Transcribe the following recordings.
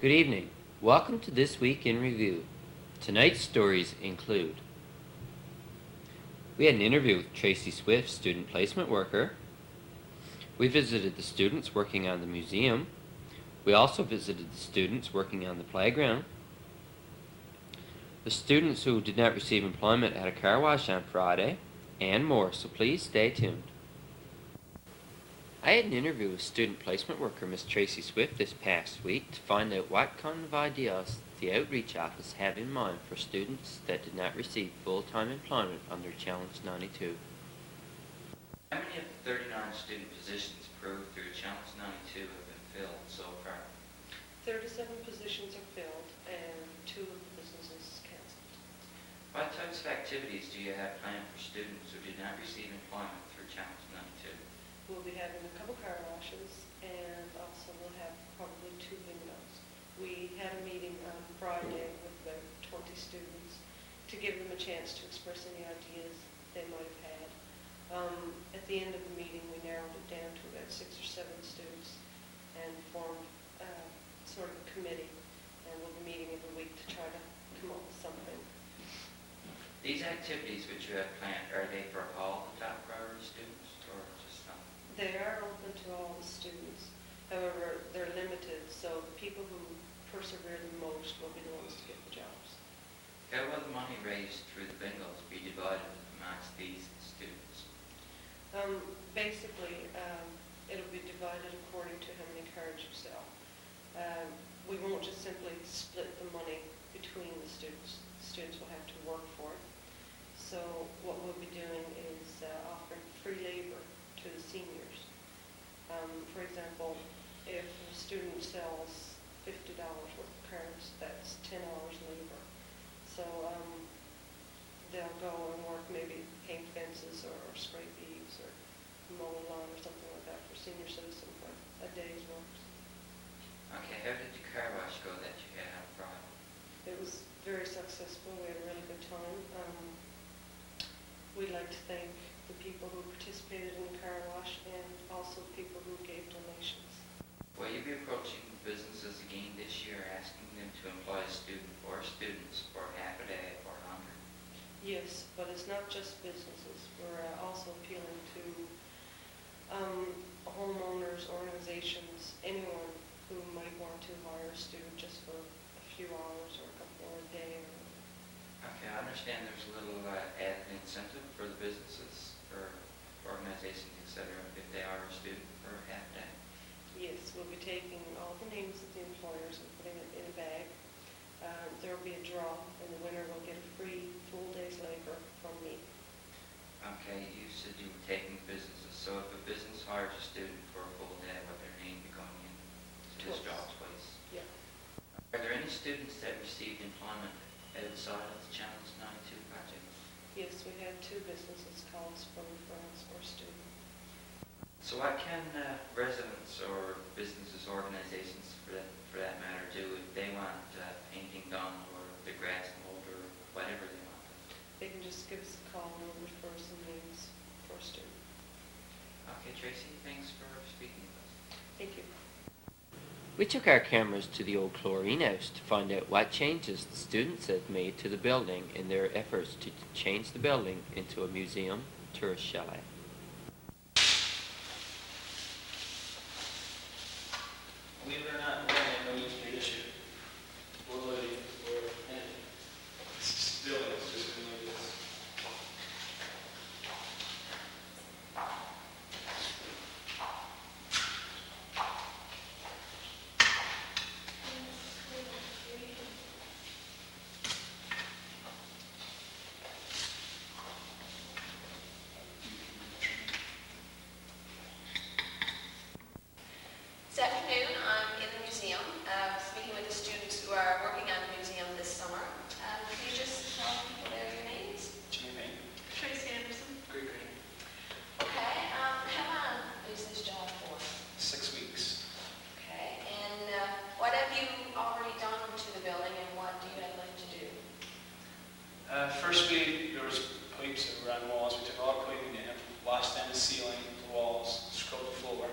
Good evening. Welcome to This Week in Review. Tonight's stories include: we had an interview with Tracy Swift, student placement worker. We visited the students working on the museum. We also visited the students working on the playground. The students who did not receive employment at a car wash on Friday, and more, so please stay tuned. I had an interview with student placement worker Miss Tracy Swift this past week to find out what kind of ideas the Outreach Office have in mind for students that did not receive full-time employment under Challenge 92. How many of the 39 student positions approved through Challenge 92 have been filled so far? 37 positions are filled and 2 of the businesses canceled. What types of activities do you have planned for students who did not receive employment through Challenge 92? We'll be having a couple car washes, and also we'll have probably 2 bingos. We had a meeting on Friday with about 20 students to give them a chance to express any ideas they might have had. At the end of the meeting, we narrowed it down to about 6 or 7 students and formed sort of a committee, and we'll be meeting every week to try to come up with something. These activities which you have planned, are they for all the top priority students or just some? They are open to all the students. However, they're limited, so the people who persevere the most will be the ones to get the jobs. How will the money raised through the bingos be divided amongst these students? Basically, it'll be divided according to how many cards you sell. We won't just simply split the money between the students. The students will have to work for it. So what we'll be doing is offering free labor to the seniors. For example, if a student sells $50 worth of cards, that's 10 hours labor. So they'll go and work, maybe paint fences or scrape eaves or mow a lawn or something like that for senior citizen for a day's work. Okay, how did the car wash go that you had on Friday? It was very successful. We had a really good time. We'd like to thank the people who participated in the car wash and also people who gave donations. Will you be approaching businesses again this year, asking them to employ a student or students for half a day or longer? Yes, but it's not just businesses. We're also appealing to homeowners, organizations, anyone who might want to hire a student just for a few hours or a couple or a day. Okay, I understand there's a little added incentive for the businesses, for organizations, etc., if they are a student for half a day. Yes, we'll be taking all the names of the employers and putting it in a bag. There will be a draw, and the winner will get a free full day's labor from me. Okay, you said you were taking businesses, so if a business hires a student for a full day, would their name be going in to this job place? Yeah. Are there any students that received employment outside of the Challenge 92 project? Yes, we had 2 businesses call us for referrals for a student. So what can residents or businesses, organizations for that matter, do if they want painting done or the grass mowed or whatever they want? They can just give us a call and we'll refer some names for a student. Okay, Tracy, thanks for speaking with us. Thank you. We took our cameras to the old chlorine house to find out what changes the students had made to the building in their efforts to change the building into a museum tourist chalet. Believe it or not, we have no use for issue. We're living, we're in it. Still, it's just been like this. This afternoon, I'm in the museum, speaking with the students who are working on the museum this summer. Can you just tell people there your names? Jimmy, Tracy Anderson. great. Okay, how long is this job for? 6 weeks. Okay, and what have you already done to the building and what do you have left to do? First there was pipes that were on walls. We took all the piping in, washed down the ceiling, the walls, scrubbed the floor,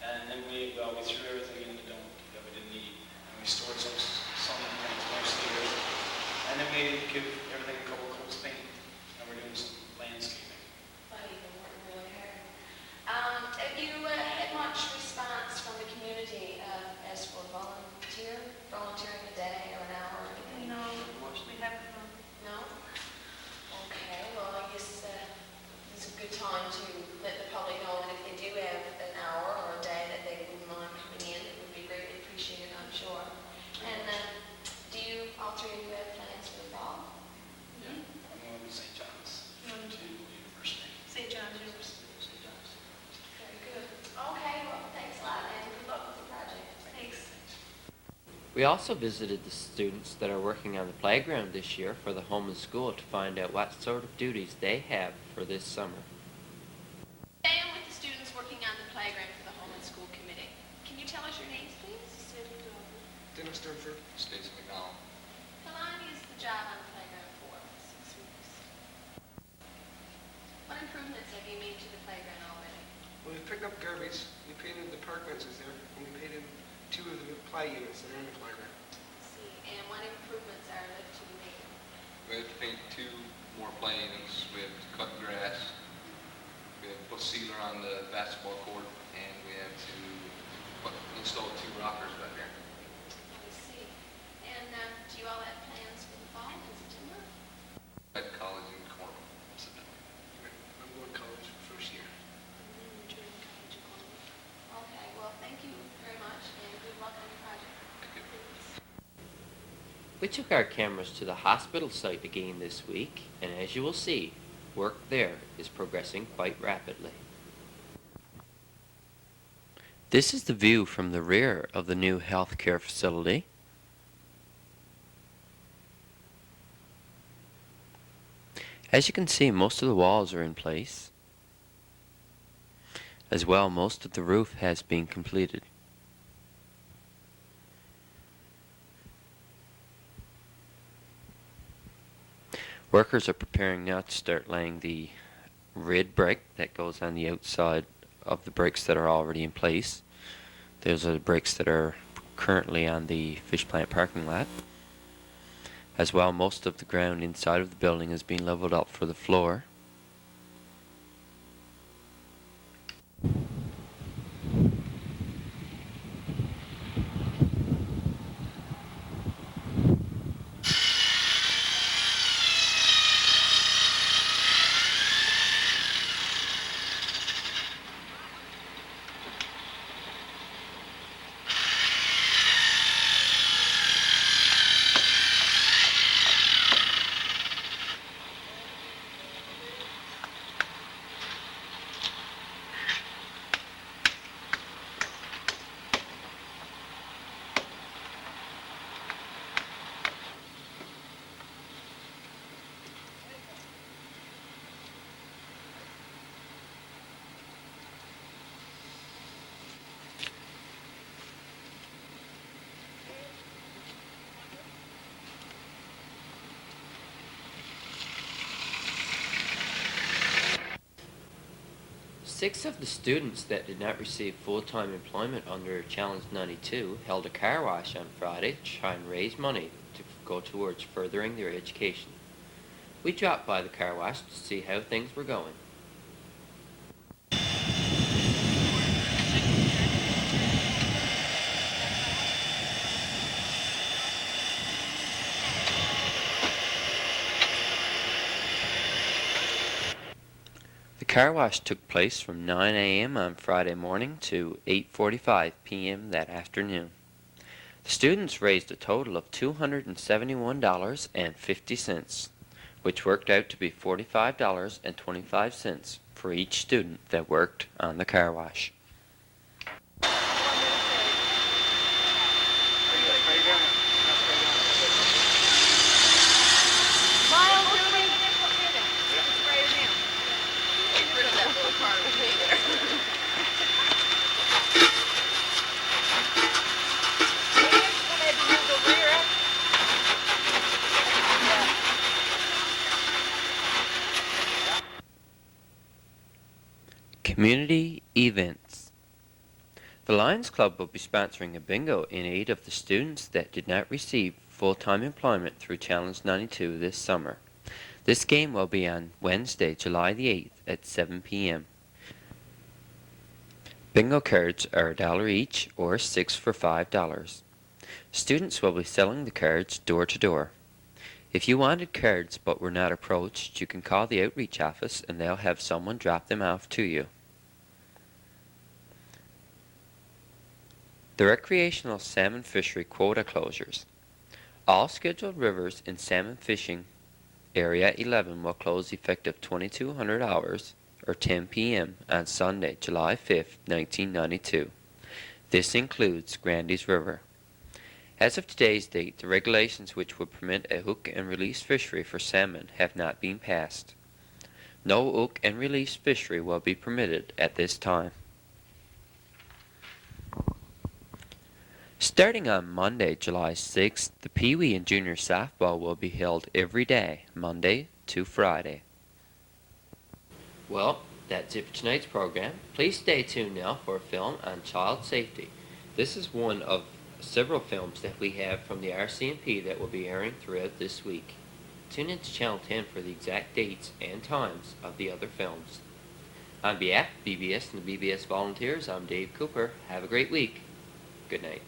and then we threw everything in the dump that we didn't need. And we restored some things mostly wood. And then we give everything a couple coats of paint, and we're doing some landscaping. But you've been working really hard. Have you had much response from the community as for volunteering a day or an hour or anything? No, we haven't. No? Okay, well, I guess it's a good time to let the public know that if they do have an hour or a day that they wouldn't mind coming in, it would be greatly appreciated, I'm sure. And all three of you have plans for the fall? Yeah. I'm going to St. John's to University. St. John's University. St. John's. Very good. Okay, well, thanks a lot, and good luck with the project. Thanks. We also visited the students that are working on the playground this year for the home and school to find out what sort of duties they have for this summer. Today I'm with the students working on the playground for the home and school committee. Can you tell us your names, please? Dennis Sternford. Stacy McDonald. How long is the job on the playground for? 6 weeks. What improvements have you made to the playground already? Well, we picked up garbage, we painted the Perkins there, and we painted 2 of the play units that are in the playground. Let's see, and what improvements are left to be made? We have to paint 2 more play units. We have to cut grass. We have to put sealer on the basketball court, and we have to install 2 rockers back there. Let me see. And do you all have plans for the fall in September? At college in Cornwall in September. I'm going to college first year. Okay, well, thank you very much, and good luck on your project. Thank you. We took our cameras to the hospital site again this week, and as you will see, work there is progressing quite rapidly. This is the view from the rear of the new healthcare facility. As you can see, most of the walls are in place. As well, most of the roof has been completed. Workers are preparing now to start laying the red brick that goes on the outside of the bricks that are already in place. Those are the bricks that are currently on the fish plant parking lot. As well, most of the ground inside of the building has been leveled up for the floor. Six of the students that did not receive full-time employment under Challenge 92 held a car wash on Friday to try and raise money to go towards furthering their education. We dropped by the car wash to see how things were going. The car wash took place from 9 a.m. on Friday morning to 8:45 p.m. that afternoon. The students raised a total of $271.50, which worked out to be $45.25 for each student that worked on the car wash. Community events. The Lions Club will be sponsoring a bingo in aid of the students that did not receive full-time employment through Challenge 92 this summer. This game will be on Wednesday, July the 8th at 7 p.m. Bingo cards are $1 each or 6 for $5. Students will be selling the cards door to door. If you wanted cards but were not approached, you can call the outreach office and they'll have someone drop them off to you. The recreational salmon fishery quota closures. All scheduled rivers in salmon fishing Area 11 will close effective 2200 hours or 10 p.m. on Sunday, July 5th, 1992. This includes Grandy's River. As of today's date, the regulations which would permit a hook and release fishery for salmon have not been passed. No hook and release fishery will be permitted at this time. Starting on Monday, July 6th, the Pee Wee and Junior softball will be held every day, Monday to Friday. Well, that's it for tonight's program. Please stay tuned now for a film on child safety. This is one of several films that we have from the RCMP that will be airing throughout this week. Tune in to Channel 10 for the exact dates and times of the other films. On behalf of BBS and the BBS volunteers, I'm Dave Cooper. Have a great week. Good night.